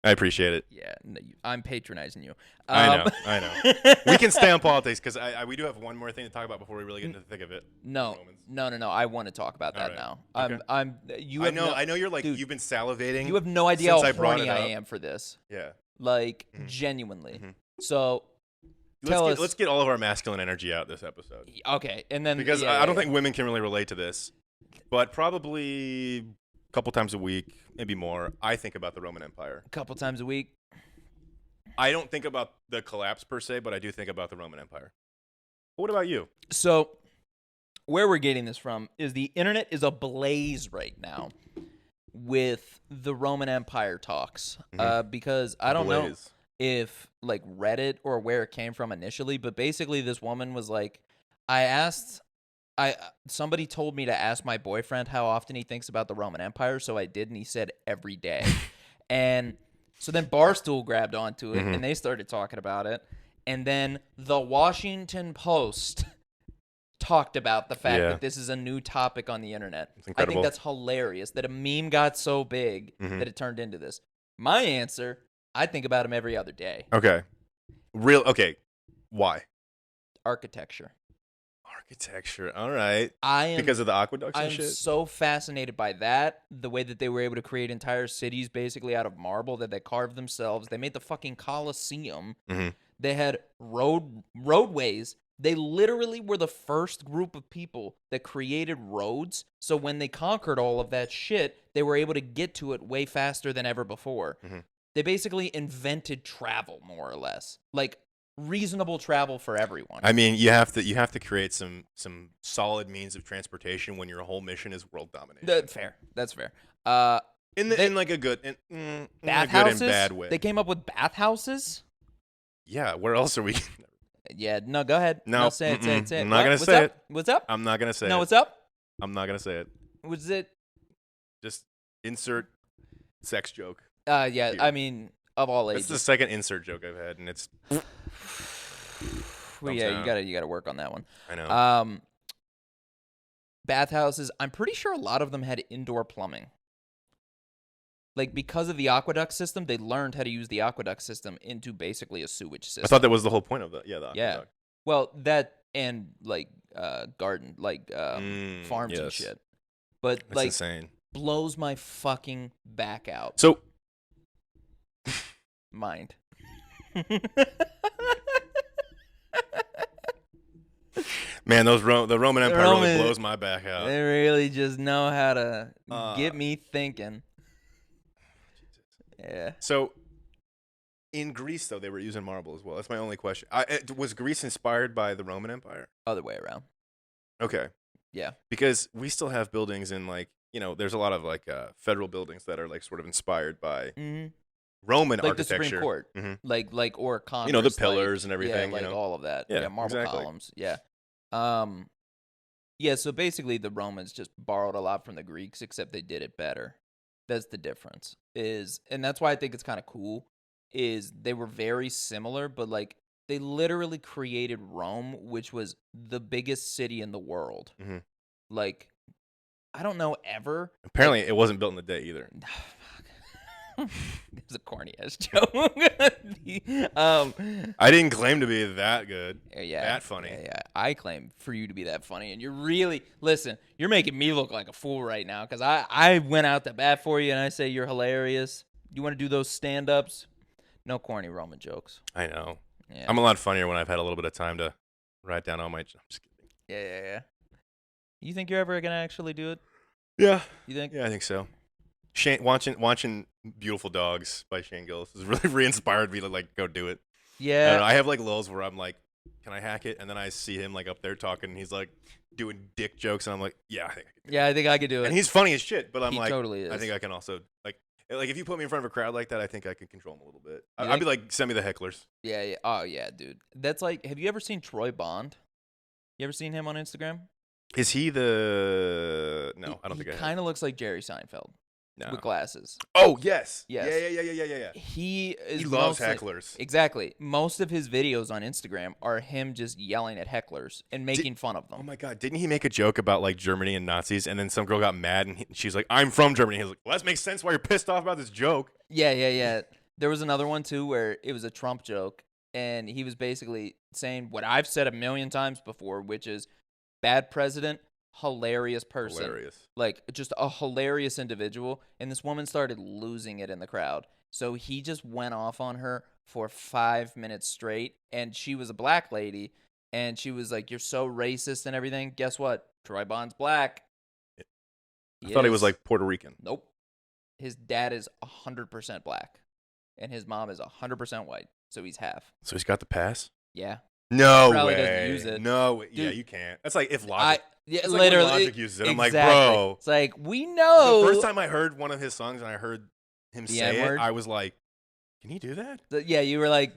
I appreciate it. Yeah, no, I'm patronizing you. I know. We can stay on politics because we do have one more thing to talk about before we really get into the thick of it. No. I want to talk about that All now. right. Okay. I know you're like, dude, you've been salivating. You have no idea since how I brought horny it I up. am for this. Yeah. Like, Mhm. genuinely. Mhm. So, tell us. Let's get all of our masculine energy out this episode. Okay, and then Because I don't think women can really relate to this, but probably a couple times a week, maybe more, I think about the Roman Empire. a couple times a week. I don't think about the collapse per se, but I do think about the Roman Empire. But what about you? So, where we're getting this from is the internet is ablaze right now with the Roman Empire talks. Because I don't know if like Reddit or where it came from initially, but basically this woman was like, somebody told me to ask my boyfriend how often he thinks about the Roman Empire, so I did, and he said every day. And so then Barstool grabbed onto it, and they started talking about it. And then the Washington Post talked about the fact that this is a new topic on the internet. I think that's hilarious that a meme got so big that it turned into this. My answer, I think about him every other day. Okay. Why? Architecture. All right. Because of the aqueducts and shit? I'm so fascinated by that. The way that they were able to create entire cities basically out of marble that they carved themselves. They made the fucking Colosseum. They had roadways. They literally were the first group of people that created roads. So when they conquered all of that shit, they were able to get to it way faster than ever before. They basically invented travel, more or less. Like, reasonable travel for everyone. I mean, you have to create some solid means of transportation when your whole mission is world domination. That's fair. In like a good, in a good and bad way. They came up with bathhouses. Yeah, where else are we? Yeah, no, go ahead. No, say it. I'm not gonna say it. What's up? I'm not gonna say it. No, what's up? I'm not gonna say it. Was it? Just insert sex joke. Yeah. Here. I mean, of all ages. It's the second insert joke I've had, and it's. Well, yeah, you gotta work on that one. I know. Bathhouses. I'm pretty sure a lot of them had indoor plumbing. Like, because of the aqueduct system, they learned how to use the aqueduct system into basically a sewage system. I thought that was the whole point of the aqueduct. Yeah. Well, that and like garden, like farms and shit. But that's like, insane. Blows my fucking back out. So, mind. Man, the Roman Empire really blows my back out. They really just know how to get me thinking. Yeah. So, in Greece, though, they were using marble as well. That's my only question. Was Greece inspired by the Roman Empire? Other way around. Okay. Yeah. Because we still have buildings in, like, there's a lot of, like, federal buildings that are, like, sort of inspired by Roman like architecture. The Supreme Court. Like or Congress. The pillars and everything. Yeah, like all of that. Yeah, marble columns. Yeah. Yeah, so basically the Romans just borrowed a lot from the Greeks, except they did it better. That's the difference. And that's why I think it's kind of cool, is they were very similar, but like they literally created Rome, which was the biggest city in the world. Like, I don't know ever. Apparently it wasn't built in a day either. It was a corny ass joke. I didn't claim to be that good. Yeah, that funny. Yeah, I claim for you to be that funny, and you're really you're making me look like a fool right now because I went out to bat for you and I say you're hilarious. You want to do those stand-ups? No corny Roman jokes. I know. Yeah. I'm a lot funnier when I've had a little bit of time to write down all my. I'm just kidding. Yeah. You think you're ever gonna actually do it? Yeah. You think? Yeah, I think so. Watching Beautiful Dogs by Shane Gillis has really re-inspired me to like go do it. Yeah. I have like lulls where I'm like, can I hack it? And then I see him like up there talking, and he's like doing dick jokes, and I'm like, yeah, I think I can. Yeah, I think I could do it. And he's funny as shit, but I'm he like, totally is. I think I can also like if you put me in front of a crowd like that, I think I can control him a little bit. I'd be like, send me the hecklers. Yeah. Oh yeah, dude. That's like, have you ever seen Troy Bond? You ever seen him on Instagram? Is he the? No, I don't He think I have. kind of looks like Jerry Seinfeld No. with glasses. Oh yes. Yes. Yeah. He is He loves mostly- hecklers. Exactly. Most of his videos on Instagram are him just yelling at hecklers and making fun of Oh them. my God! Didn't he make a joke about like Germany and Nazis, and then some girl got mad, and she's like, "I'm from Germany." He's like, "Well, that makes sense why you're pissed off about this joke." Yeah. There was another one too where it was a Trump joke, and he was basically saying what I've said a million times before, which is bad president, hilarious person. Hilarious. Like just a hilarious individual, and this woman started losing it in the crowd. So he just went off on her for 5 minutes straight, and she was a black lady, and she was like, "You're so racist and everything." Guess what? Troy Bond's black. I thought he was is. like Puerto Rican. Nope. His dad is 100% black, and his mom is 100% white, so he's half. So he's got the pass. Yeah. No Probably way. doesn't use it. No way. Yeah, Dude, you can't. That's like if Logic. Yeah, It's like when literally. Logic uses it. I'm like, exactly. bro. It's like, we know. The first time I heard one of his songs and I heard him The say N-word? it, I was like, "Can you do that?" Yeah, you were like,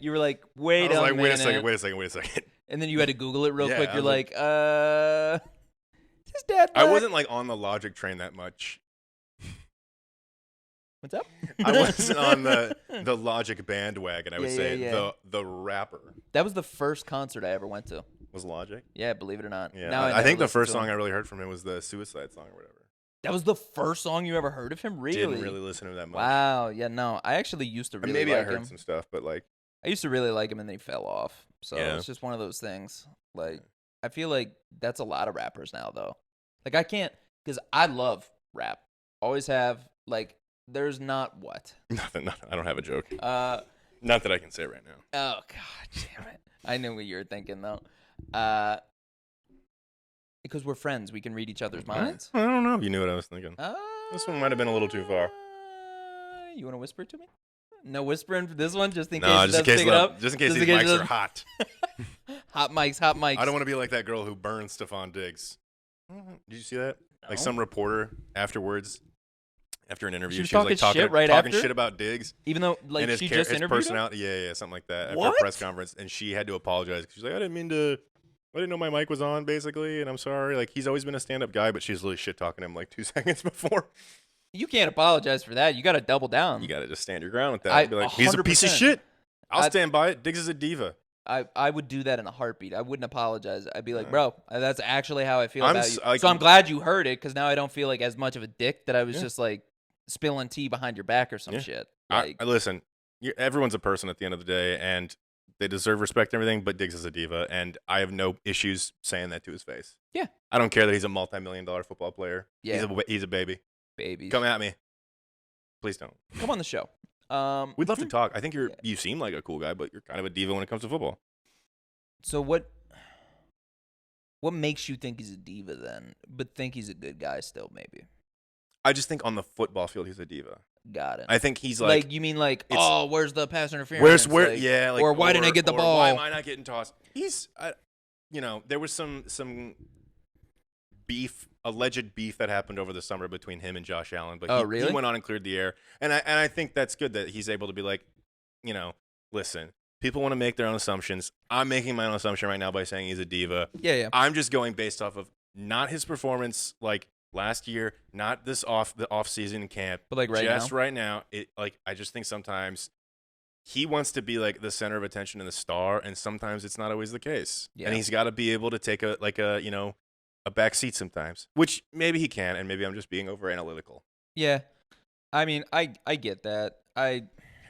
wait I was a like, minute. wait a second. And then you had to Google it real Yeah, quick. I You're was like, is his dad I black? wasn't like on the Logic train that much. What's up? I wasn't on the Logic bandwagon. I would Yeah, say yeah. the rapper That was the first concert I ever went to. was Logic. Yeah, believe it or not. Yeah, Now I never think the listen first to him. song I really heard from him was the Suicide song or whatever. That was the first song you ever heard of him? Really? Didn't really listen to him that much. Wow. Yeah, no. I actually used to And really maybe like I heard him. some stuff, but like, I used to really like him, and then he fell off. So Yeah. it's just one of those things. Like, I feel like that's a lot of rappers now, though. Like, I can't, because I love rap. Always have. Like, there's not what? nothing. I don't have a joke. Uh, Not that I can say right now. oh, God damn it. I knew what you were thinking, though. Because we're friends, we can read each other's minds. I don't know if you knew what I was thinking. This one might have been a little too far. You want to whisper it to me? No whispering for this one, just in No, case it just in doesn't case, pick it up. just in case Just these in case it mics are doesn't- hot. Hot mics. I don't want to be like that girl who burned Stephon Diggs. Did you see that? Like some reporter afterwards, after an interview, She was she was like talking shit right talking after? shit about Diggs Even though, like, and his, she char- just his interviewed him? personality. Yeah, something like that. After What? a press conference, and she had to apologize. She's like, I didn't know my mic was on, basically, and I'm sorry. Like, he's always been a stand-up guy, but she's really shit talking him like 2 seconds before. You can't apologize for that. You got to double down. You got to just stand your ground with that. Be like, he's a piece of 100%. shit. I'll I- stand by it. Diggs is a diva. I would do that in a heartbeat. I wouldn't apologize. I'd be like, bro, that's actually how I feel I'm about s- you. like- So I'm glad you heard it, because now I don't feel like as much of a dick that I was Yeah. just like spilling tea behind your back or some Yeah. shit. Like, I listen, everyone's a person at the end of the day, and they deserve respect and everything, but Diggs is a diva, and I have no issues saying that to his face. Yeah. I don't care that he's a multi-million-dollar football player. Yeah. He's a baby. babies. Come at me. Please don't. Come on the show. We'd love to talk. I think you seem like a cool guy, but you're kind of a diva when it comes to football. So what makes you think he's a diva then, but think he's a good guy still? Maybe. I just think on the football field he's a diva. Got it. I think he's like you mean like, it's- oh, where's the pass interference? where yeah, like, or why didn't I get the or ball? Why am I not getting tossed? He's there was some beef, alleged beef that happened over the summer between him and Josh Allen, but Oh, he really? went on and cleared the air. And I think that's good that he's able to be like, listen, people want to make their own assumptions. I'm making my own assumption right now by saying he's a diva. Yeah. I'm just going based off of not his performance like last year, not the off season camp, But like right just now, right now. I just think sometimes he wants to be like the center of attention and the star, and sometimes it's not always the case. Yeah. And he's got to be able to take a back seat sometimes, which maybe he can, and maybe I'm just being over analytical. yeah. I mean, I get that.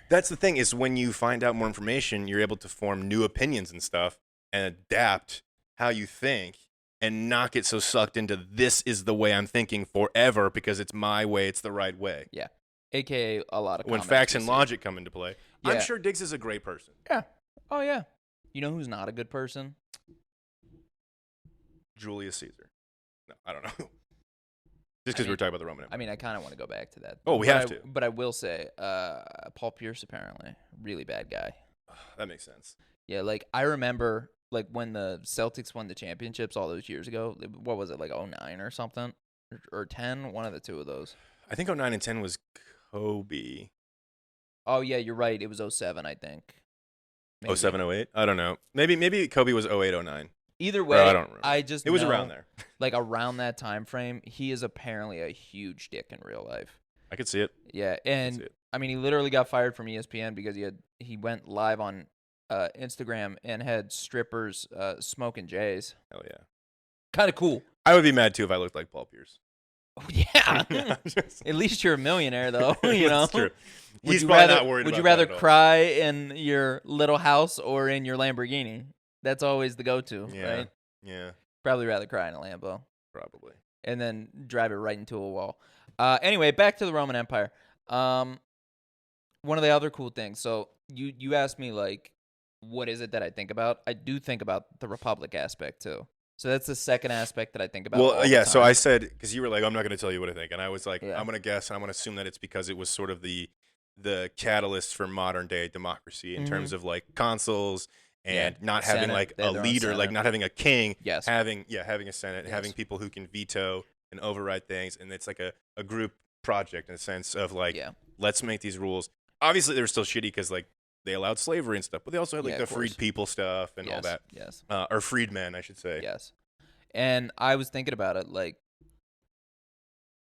That's the thing, is when you find out more information, you're able to form new opinions and stuff and adapt how you think and not get so sucked into this is the way I'm thinking forever because it's my way, it's the right way. AKA a lot of When comments facts we and see. logic come into play. I'm Yeah. sure Diggs is a great person. Yeah. Oh yeah. You know who's not a good person? Julius Caesar. No, I don't know. Just because we were talking about the Roman Empire. I mean, I kind of want to go back to that. Oh, we But have to. But I will say, Paul Pierce apparently really bad guy. That makes sense. Yeah, like I remember like when the Celtics won the championships all those years ago. What was it, like 09 or something? Or 10? One of the two of those. I think 09 and 10 was Kobe. Oh, yeah, you're right. It was 07, I think. Maybe. 07, 08? I don't know. Maybe Kobe was 08, 09. Either Bro, I way, don't remember. I just It was know, around there. like around that time frame, he is apparently a huge dick in real life. I could see it. Yeah, I could see and it. I mean, he literally got fired from ESPN because he went live on Instagram and had strippers smoking J's. Hell yeah. Kind of cool. I would be mad too if I looked like Paul Pierce. Oh, yeah. No, At least you're a millionaire, though. You know. That's true. Would He's you probably rather, not worried Would about you rather that at all. cry in your little house or in your Lamborghini? That's always the go-to, Yeah. right? Yeah, Probably rather cry in a Lambo probably. and then drive it right into a wall. Anyway, back to the Roman Empire. One of the other cool things. So you asked me like, what is it that I think about? I do think about the Republic aspect too. So that's the second aspect that I think about. all Well, the yeah. So time. I said, because you were like, I'm not going to tell you what I think, and I was like, Yeah. I'm going to guess, and I'm going to assume that it's because it was sort of the catalyst for modern day democracy in terms of like consuls and not having Senate. like They a had their own leader, like Senate. not having a king, Yes. having a senate, Yes. having people who can veto and override things, and it's like a group project in a sense of like, Yeah. let's make these rules. Obviously, they were still shitty because like they allowed slavery and stuff, but they also had like Yeah, the of freed course. people stuff and all Yes. that, Yes. or freedmen, I should say. Yes. And I was thinking about it, like,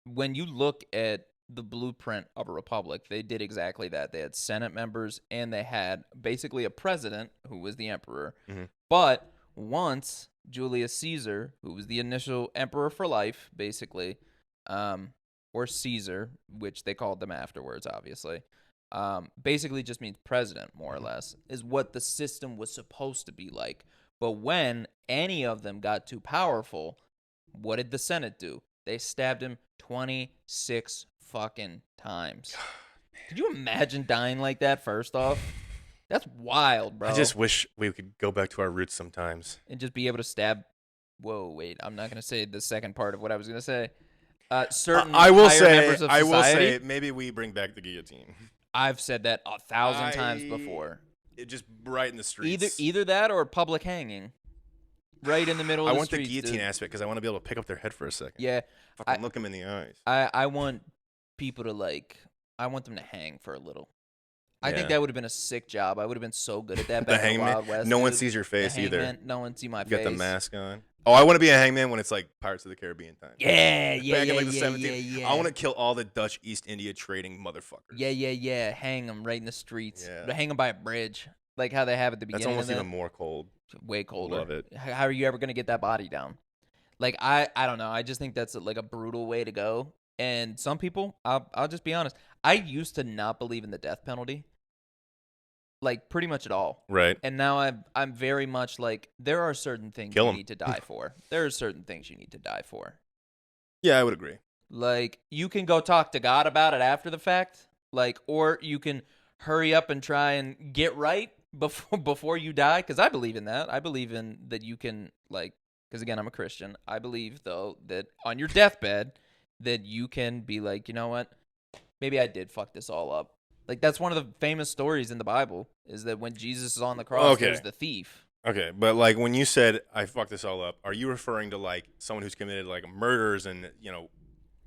when you look at the blueprint of a republic, they did exactly that. They had Senate members and they had basically a president who was the emperor. Mhm. But once Julius Caesar, who was the initial emperor for life, basically, or Caesar, which they called them afterwards, obviously, basically just means president, more or less, is what the system was supposed to be like. But when any of them got too powerful, what did the Senate do? They stabbed him 26 fucking times. Could you imagine dying like that, first off? That's wild, bro. I just wish we could go back to our roots sometimes. And just be able to stab. Whoa, wait. I'm not going to say the second part of what I was going to say. Certain I will higher say, members of society. maybe we bring back the guillotine. I've said that 1,000 times before. It just right in the streets. Either that or public hanging. Right in the middle of I the want streets, the guillotine dude. aspect because I want to be able to pick up their head for a second. Yeah. Fucking look them in the eyes. I want people to I want them to hang for a little. I think Yeah. that would have been a sick job. I would have been so good at that The back in the hangman. Wild West. No one dude. sees your The face either. hangman, no one see my You face. got the mask on. Oh, I want to be a hangman when it's like Pirates of the Caribbean time. Yeah, Back in like the 17th. yeah. I want to kill all the Dutch East India trading motherfuckers. Yeah. Hang them right in the streets. Yeah. Hang them by a bridge, like how they have at the That's beginning. almost of even more cold. way colder. Love it. How are you ever gonna get that body down? Like I don't know. I just think that's like a brutal way to go. And some people, I'll just be honest. I used to not believe in the death penalty, like pretty much at all. Right. And now I'm very much like there are certain things Kill you 'em. need to die for. There are certain things you need to die for. Yeah, I would agree. Like you can go talk to God about it after the fact, like, or you can hurry up and try and get right before you die. Because I believe in that. I believe in that you can because again I'm a Christian. I believe though that on your deathbed that you can be like, you know what, maybe I did fuck this all up. Like that's one of the famous stories in the Bible is that when Jesus is on the cross, Okay. there's the thief. Okay, but like when you said I fucked this all up, are you referring to like someone who's committed like murders and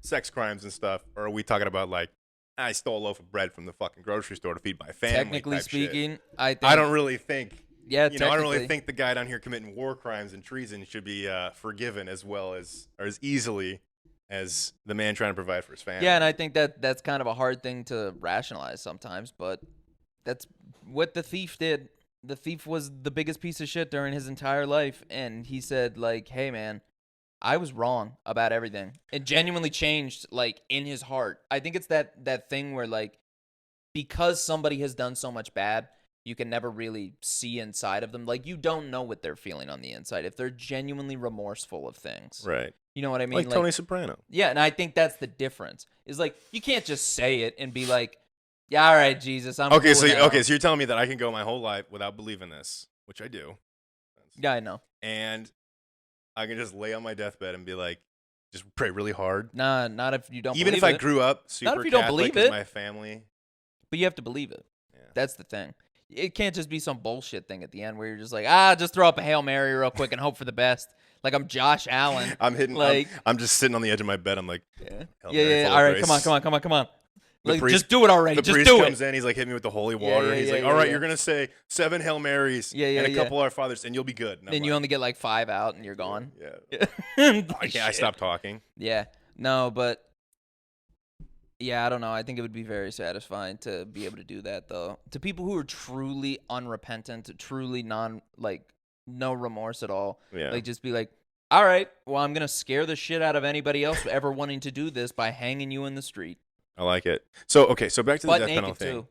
sex crimes and stuff, or are we talking about like I stole a loaf of bread from the fucking grocery store to feed my family? Technically type shit? speaking, I think I don't really think. Yeah, I don't really technically. think the guy down here committing war crimes and treason should be forgiven as well as or as easily as the man trying to provide for his family. Yeah, and I think that's kind of a hard thing to rationalize sometimes, but that's what the thief did. The thief was the biggest piece of shit during his entire life, and he said, like, hey, man, I was wrong about everything. It genuinely changed, like, in his heart. I think it's that thing where, like, because somebody has done so much bad, you can never really see inside of them. Like, you don't know what they're feeling on the inside if they're genuinely remorseful of things. Right. You know what I mean? Like Tony Soprano. Yeah, and I think that's the difference. Is like you can't just say it and be like, "Yeah, all right, Jesus, I'm Okay, cool now." so you're telling me that I can go my whole life without believing this, which I do. Yeah, I know. And I can just lay on my deathbed and be like, just pray really hard. Nah, not if you don't. Even believe if I it. grew up super if you don't Catholic believe with it. my family. But you have to believe it. Yeah. That's the thing. It can't just be some bullshit thing at the end where you're just like, just throw up a Hail Mary real quick and hope for the best. Like I'm Josh Allen. I'm hitting. Like I'm just sitting on the edge of my bed. I'm like, yeah, Hail Mary, yeah. full All of right, grace. come on. Like, priest- just do it already. The Just priest do comes it. in. He's like hitting me with the holy water. yeah, He's yeah, like, yeah, all right, yeah. you're gonna say 7 Hail Marys Yeah, yeah, and a yeah. couple Our Fathers, and you'll be good. And I'm Then you like, only get like 5 out, and you're gone. Yeah. Like, I shit. stopped talking. Yeah. No, but yeah, I don't know. I think it would be very satisfying to be able to do that, though. To people who are truly unrepentant, truly no remorse at all. Yeah. Like, just be like, all right, well, I'm gonna scare the shit out of anybody else ever wanting to do this by hanging you in the street, I like it. So back to the butt death naked penalty thing. too,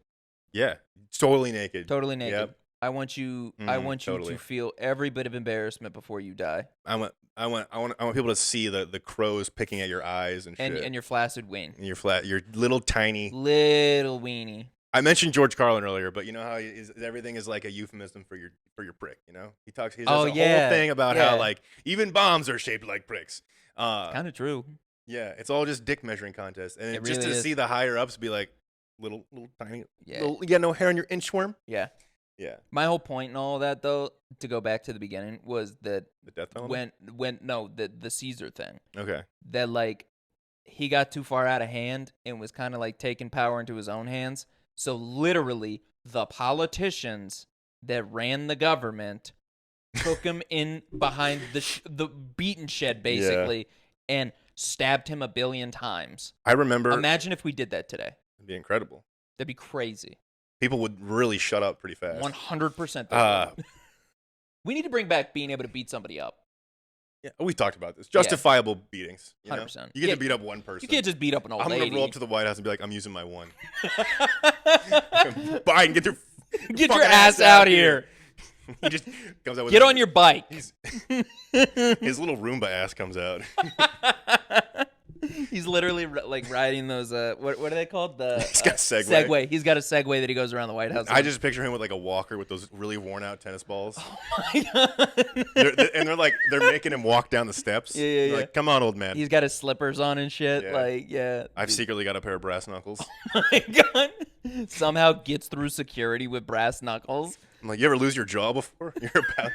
Yeah, totally naked. totally naked. Yep. I want you totally. to feel every bit of embarrassment before you die, I want people to see the crows picking at your eyes and shit. and your flaccid wing, And your little tiny. little weenie. I mentioned George Carlin earlier, but you know how everything is like a euphemism for your prick. You know, he does a whole thing about how like even bombs are shaped like pricks. Kind of true. Yeah, it's all just dick measuring contest, and It just really to is. see the higher ups be like little tiny. Yeah. You got no hair on your inchworm. Yeah. Yeah. My whole point in all of that, though, to go back to the beginning, was that The death penalty. the Caesar thing, Okay. that like he got too far out of hand and was kind of like taking power into his own hands. So literally, the politicians that ran the government took him in behind the beaten shed, basically, and stabbed him 1 billion times. I remember. Imagine if we did that today. It'd be incredible. That'd be crazy. People would really shut up pretty fast. 100%. We need to bring back being able to beat somebody up. Yeah, we talked about this. Justifiable beatings. You know? 100%. You get to beat up one person. You can't just beat up an old I'm lady. gonna roll up to the White House and be like, I'm using my one. Biden, get your Get your fucking ass out here. He just comes out with Get on your bike. His little Roomba ass comes out. He's literally like riding those. What are they called? He's got Segway. Segway. He's got a Segway that he goes around the White House. I just picture him with like a walker with those really worn out tennis balls. Oh my god. They're making him walk down the steps. Yeah, They're yeah. like, come on, old man. He's got his slippers on and shit. Yeah. Like, yeah. I've secretly got a pair of brass knuckles. Oh my god. Somehow gets through security with brass knuckles. I'm like, you ever lose your jaw before? You're about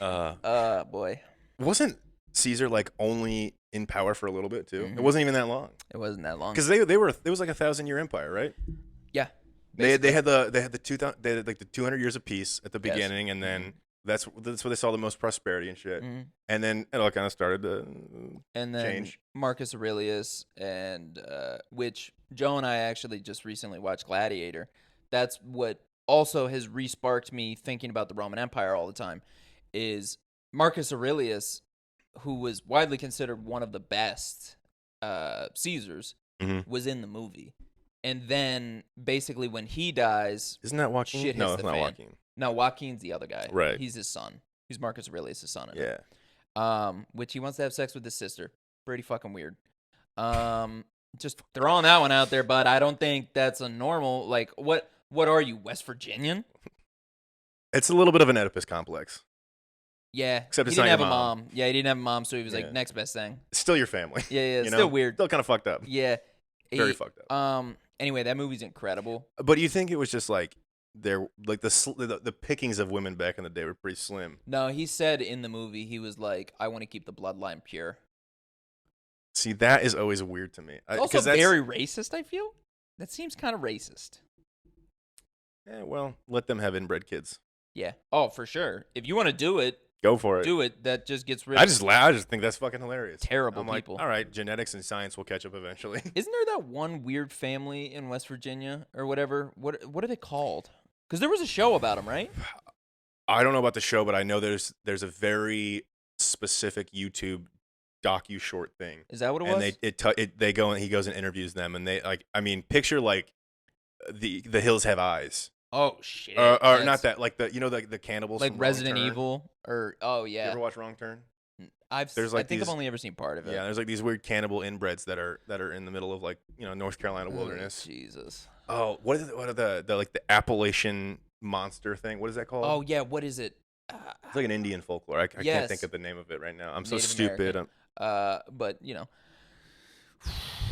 to. Boy. Wasn't Caesar like only in power for a little bit too? Mhm. It wasn't even that long. It wasn't that long. Because they were it was like 1,000-year empire, right? Yeah. They had the 200 years of peace at the Yes. beginning, and then that's where they saw the most prosperity and shit. Mhm. And then it all kind of started to And then change. Marcus Aurelius, and which Joe and I actually just recently watched Gladiator. That's what also has re-sparked me thinking about the Roman Empire all the time. Is Marcus Aurelius, who was widely considered one of the best Caesars, Mhm. was in the movie. And then basically when he dies, Isn't that Joaquin? shit No, hits it's the not fan. Joaquin. No, Joaquin's the other guy. Right. He's his son. He's Marcus Aurelius' son. In it. Yeah. Which he wants to have sex with his sister. Pretty fucking weird. Just throwing that one out there, but I don't think that's a normal. Like, what are you, West Virginian? It's a little bit of an Oedipus complex. Yeah, Except he it's didn't not have your a mom. mom. Yeah, he didn't have a mom, so he was Yeah. like next best thing. It's still your family. Yeah, you it's know? still weird. Still kind of fucked up. Yeah, Very fucked up. Anyway, that movie's incredible. But do you think it was just like the pickings of women back in the day were pretty slim? No, he said in the movie he was like, I want to keep the bloodline pure. See, that is always weird to me. It's also very racist. I feel that seems kind of racist. Yeah, well, let them have inbred kids. Yeah. Oh, for sure. If you want to do it, Go for it. do it. That just gets rid I of just think that's fucking hilarious. terrible I'm like, people. all right, genetics and science will catch up eventually. Isn't there that one weird family in West Virginia or whatever? What are they called? Because there was a show about them, right? I don't know about the show, but I know there's a very specific YouTube docu short thing. Is that what it And was? they go and he goes and interviews them, and they like, I mean, picture like the hills have eyes. Oh shit! Or That's not that, like the cannibals like from Resident Wrong Turn. Evil, or oh You yeah. ever watch Wrong Turn? There's like I think these- I've only ever seen part of it. Yeah, there's like these weird cannibal inbreds that are in the middle of like North Carolina Oh, wilderness. Jesus. Oh, what is it? What are the like the Appalachian monster thing? What is that called? Oh yeah. What is it? It's like an Indian folklore. I can't Yes. think of the name of it right now. I'm so Native stupid. American. But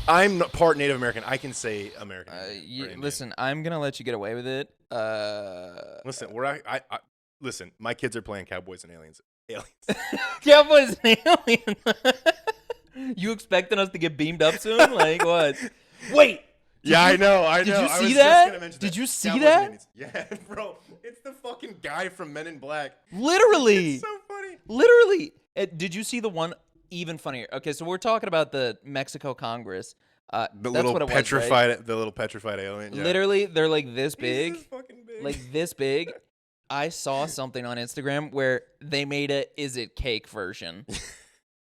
I'm not part Native American. I can say American. or Indian. listen. I'm gonna let you get away with it. Listen, listen. My kids are playing Cowboys and Aliens. Aliens. Cowboys and aliens. You expecting us to get beamed up soon? Like what? Wait. Yeah, I know. Did you I see was that? Just gonna mention Did that. you see Cowboys that? and Indians. Yeah, bro. It's the fucking guy from Men in Black. Literally. It's so funny. Literally. Did you see the one even funnier? Okay, so we're talking about the Mexico Congress. The That's little what it petrified, was, right? the little petrified alien. Yeah. Literally, they're like this He's big. this fucking big. Like this big. I saw something on Instagram where they made a "Is it cake" version,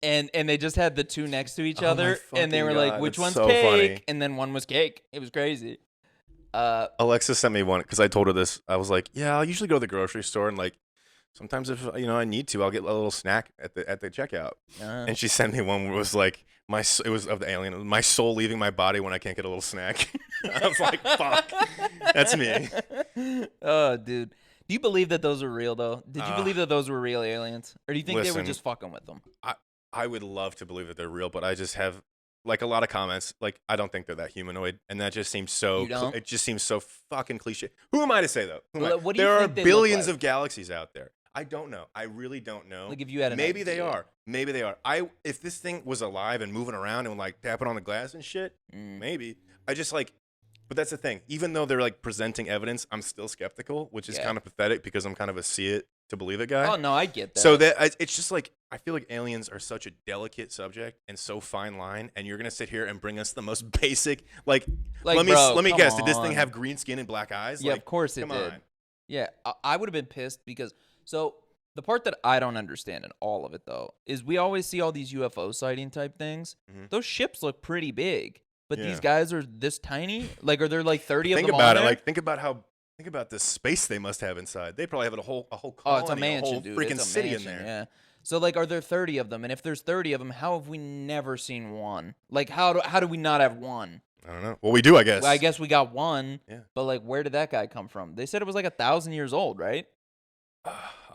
and they just had the two next to each Oh my other, and they fucking were like, God, "Which that's one's so cake?" funny. And then one was cake. It was crazy. Alexa sent me one because I told her this. I was like, yeah, I'll usually go to the grocery store and like sometimes if I need to, I'll get a little snack at the checkout. And she sent me one where it was like it was of the alien. It was my soul leaving my body when I can't get a little snack. I was like, fuck, that's me. Oh, dude. Do you believe that those are real though? Did you believe that those were real aliens, or do you think they were listen, just fucking with them? I would love to believe that they're real, but I just have like a lot of comments. Like I don't think they're that humanoid, and that just seems so. You don't? It just seems so fucking cliche. Who am I to say though? Who am I? Well, what do you There are think they look billions like? of galaxies out there. I don't know. I really don't know. Like if you had an maybe they idea. are. Maybe they are. If this thing was alive and moving around and like tapping on the glass and shit, maybe. I just like. But that's the thing. Even though they're like presenting evidence, I'm still skeptical, which is Yeah. kind of pathetic because I'm kind of a see it to believe it guy. Oh no, I get that. So it's just like I feel like aliens are such a delicate subject and so fine line, and you're gonna sit here and bring us the most basic Like, let me bro, let me come guess. Did this thing on. have green skin and black eyes? Yeah, Like, of course it come did. on. Yeah, I would have been pissed because the part that I don't understand in all of it though is we always see all these UFO sighting type things. Mhm. Those ships look pretty big, but Yeah. these guys are this tiny. Like, are there like 30 of Think them about on it. there? Like think about the space they must have inside. They probably have a whole Oh, colony, it's a mansion, whole dude. freaking It's a city mansion, in there. Yeah. So like, are there 30 of them? And if there's 30 of them, how have we never seen one? Like, how do we not have one? I don't know. Well, we do, I guess. Well, I guess we got one. Yeah. But like, where did that guy come from? They said it was like 1,000 years old, right?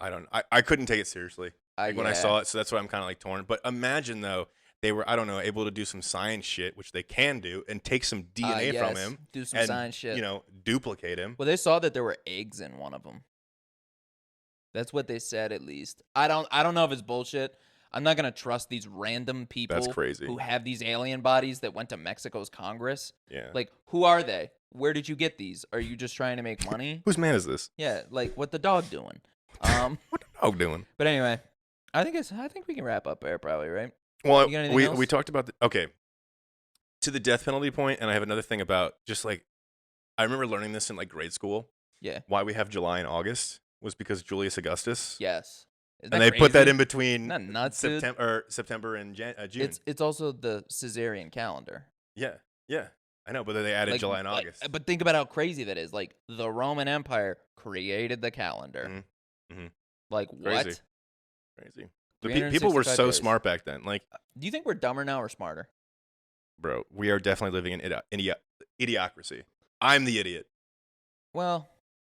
I don't. I couldn't take it seriously when I Yeah. saw it, so that's why I'm kind of like torn. But imagine though they were able to do some science shit, which they can do, and take some DNA from Yes. him Do some and science shit. duplicate him. Well, they saw that there were eggs in one of them. That's what they said, at least. I don't know if it's bullshit. I'm not gonna trust these random people That's crazy. who have these alien bodies that went to Mexico's Congress. Yeah. Like, who are they? Where did you get these? Are you just trying to make money? Whose man is this? Yeah, like what the dog doing? What the dog doing? But anyway, I think we can wrap up there probably, right? Well, You got anything we else? talked about okay to the death penalty point, and I have another thing about just like I remember learning this in like grade school. Yeah. Why we have July and August was because Julius Augustus. Yes. Isn't And that they put that crazy? in between Isn't that nuts, dude? September and June. It's also the Caesarean calendar. Yeah, I know, but then they added July and August. But think about how crazy that is. Like, the Roman Empire created the calendar. Mhm. Like, what? Crazy. Crazy. People were 365 so days. smart back then. Like, Do you think we're dumber now or smarter? bro, we are definitely living in idiocracy. I'm the idiot. Well,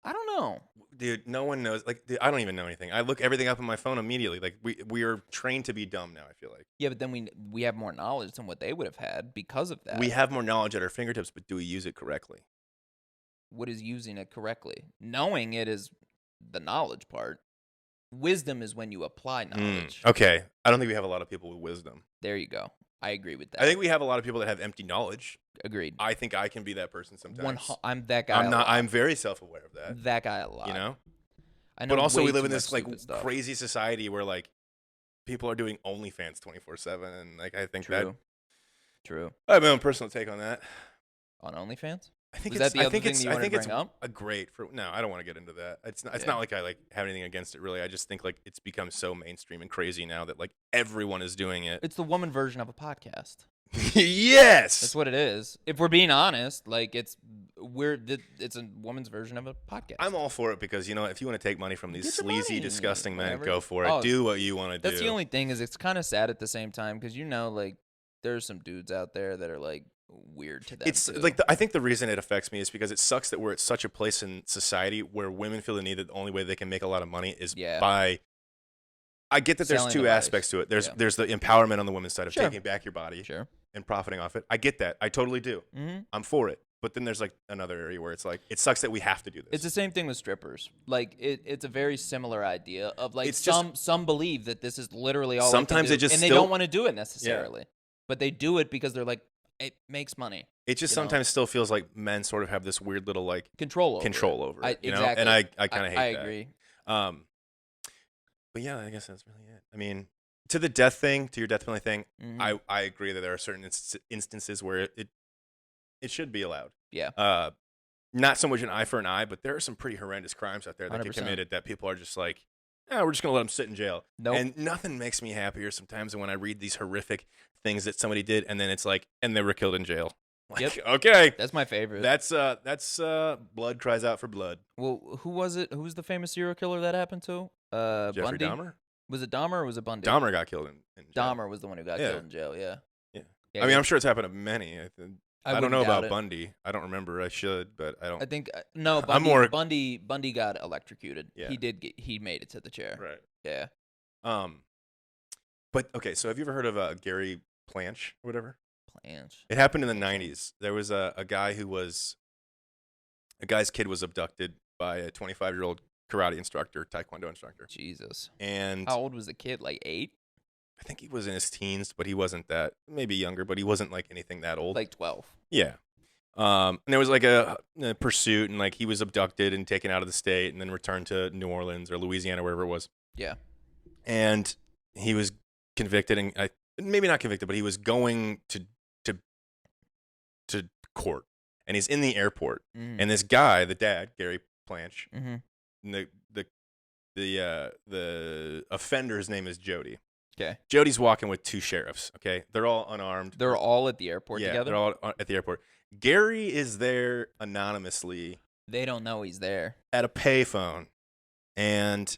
I don't know. Dude, no one knows. Like, dude, I don't even know anything. I look everything up on my phone immediately. Like, we are trained to be dumb now, I feel like. Yeah, but then we have more knowledge than what they would have had because of that. We have more knowledge at our fingertips, but do we use it correctly? What is using it correctly? Knowing it is the knowledge part. Wisdom is when you apply knowledge. Okay. I don't think we have a lot of people with wisdom. There you go. I agree with that. I think we have a lot of people that have empty knowledge. Agreed. I think I can be that person sometimes. I'm that guy. I'm a not. lot. I'm very self-aware of that. that guy a lot. You know. I know. But also, way we live too in this much like stupid stuff. crazy society where like people are doing OnlyFans 24/7, and like I think True. I have my own personal take on that. On OnlyFans? I think Was it's, that the I other think thing it's, that you I wanted think to it's bring up? a great for. No, I don't want to get into that. It's not. It's Yeah. not like I like have anything against it really. I just think like it's become so mainstream and crazy now that like everyone is doing it. It's the woman version of a podcast. Yes. That's what it is. If we're being honest, like it's a woman's version of a podcast. I'm all for it because if you want to take money from these Get your sleazy, money, disgusting men, whatever. go for it. Oh, Do what you want to do. That's the only thing is it's kind of sad at the same time because like there's some dudes out there that are like weird to them. It's too. like I think the reason it affects me is because it sucks that we're at such a place in society where women feel the need that the only way they can make a lot of money is by. I get that there's Selling two the bodies. aspects to it. There's Yeah. there's the empowerment on the women's side of Sure. taking back your body Sure. and profiting off it. I get that. I totally do. Mm-hmm. I'm for it. But then there's like another area where it's like it sucks that we have to do this. It's the same thing with strippers. Like it's a very similar idea of like It's some believe that this is literally all. Sometimes they it can do, just and they still- don't want to do it necessarily. but they do it because they're like, it makes money. It just You know? sometimes still feels like men sort of have this weird little like Control over it, you know? exactly. And I kind of hate I that. agree. But yeah, I guess that's really it. I mean, to the death thing, to your death penalty thing, Mhm. I agree that there are certain instances where it should be allowed. Yeah. Not so much an eye for an eye, but there are some pretty horrendous crimes out there that get 100%. committed that people are just like, we're just gonna let them sit in jail. Nope. And nothing makes me happier sometimes than when I read these horrific things that somebody did, and then it's like, and they were killed in jail. Like, Yep. okay, That's my favorite. that's blood cries out for blood. Well, who was it? Who's the famous serial killer that happened to? Jeffrey Bundy? Dahmer. Was it Dahmer or was it Bundy? Dahmer got killed in jail. Dahmer was the one who got Yeah. killed in jail. Yeah. Yeah. Yeah, I mean, yeah. I'm sure it's happened to many. I don't wouldn't know doubt about it. Bundy. I don't remember. I should, but I don't. I think no. I'm Bundy, more- Bundy got electrocuted. Yeah. He made it to the chair. Right. Yeah. But okay. So have you ever heard of Gary Planch or whatever? Planch. It happened in the 90s. There was a guy's kid was abducted by a 25-year-old karate instructor, taekwondo instructor. Jesus. And How old was the kid? Like 8? I think he was in his teens, but he wasn't that, maybe younger, but he wasn't like anything that old. Like 12. Yeah. And there was like a pursuit, and like he was abducted and taken out of the state and then returned to New Orleans or Louisiana, wherever it was. Yeah. And he was convicted, and maybe not convicted, but he was going to court, and he's in the airport, Mm. and this guy, the dad, Gary Planch, Mm-hmm. and the offender's name is Jody. Okay. Jody's walking with 2 sheriffs. Okay, they're all unarmed. They're all at the airport yeah, together. they're all at the airport. Gary is there anonymously They don't know he's there. at a payphone, and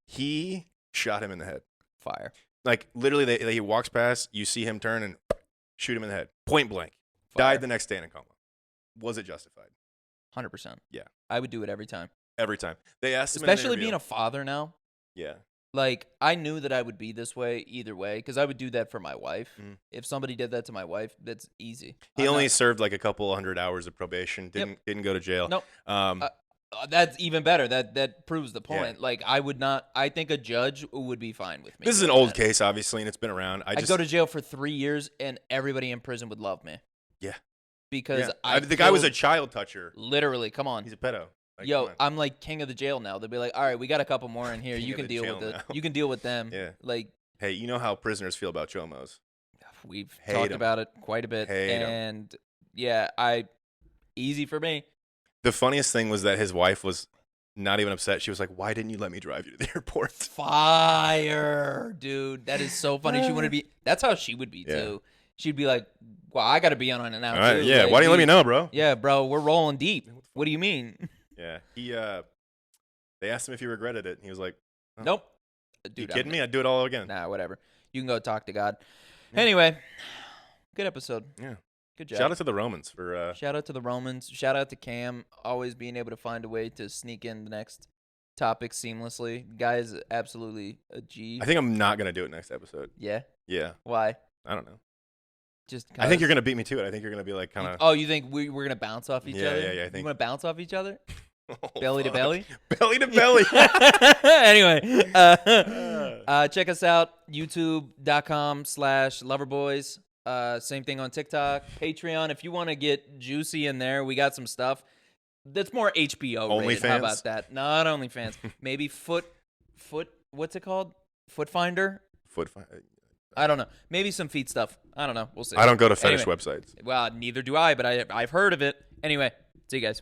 he shot him in the head. Fire. Like literally, he walks past, you see him turn and shoot him in the head, point blank. Fire. Died the next day in a coma. Was it justified? 100%. Yeah. I would do it every time. Every time they asked him, in an Especially being interview- a father now. yeah. Like, I knew that I would be this way either way because I would do that for my wife. Mhm. If somebody did that to my wife, that's easy. He I'm only not- served like a couple 100 hours of probation. Didn't go to jail. Nope. Um, That's even better. That proves the Yeah. point. Like, I would not. I think a judge would be fine with me. this is an doing old that. case, obviously, and it's been around. I'd go to jail for 3 years, and everybody in prison would love me. Yeah. Because yeah. The guy was a killed- child toucher. literally. Come on. He's a pedo. Like, Yo, come on. I'm like king of the jail now. They'll be like, all right, we got a couple more in here. King You of can the deal jail with it. now. You can deal with them. Yeah. Like, Hey, you know how prisoners feel about chomos. we've Hate talked 'em. about it quite a bit. Hate 'em. And yeah, easy for me. The funniest thing was that his wife was not even upset. She was like, "Why didn't you let me drive you to the airport?" Fire, dude. That is so funny. She wouldn't be. That's how she would be Yeah. too. She'd be like, "Well, I got to be on it now All right, too." yeah. Like, Why didn't you let me know, bro? Yeah, bro, we're rolling deep. What do you mean? Yeah. They asked him if he regretted it, and he was like, oh, Nope. "You Dude, kidding me? I'd do it all again." Nah, whatever. You can go talk to God. Yeah. Anyway, good episode. Yeah. Good job. Shout out to the Romans for. Shout out to the Romans. Shout out to Cam, always being able to find a way to sneak in the next topic seamlessly. Guy is absolutely a G. I think I'm not gonna do it next episode. Yeah. Yeah. Why? I don't know. Just. I think you're 'cause- gonna beat me to it. I think you're gonna be like kind of. Oh, you think we're gonna bounce off each Yeah, other? yeah, I You think- want to bounce off each other? Oh, Belly to fuck. belly? Belly to belly. Anyway, check us out, youtube.com/loverboys. Same thing on TikTok, Patreon. If you want to get juicy in there, we got some stuff that's more HBO rated. How OnlyFans? about that? Not OnlyFans. Maybe foot. What's it called? Foot Finder. I don't know. Maybe some feet stuff. I don't know. We'll see. I don't go to fetish Anyway. websites. Well, neither do I, but I've heard of it. Anyway, see you guys.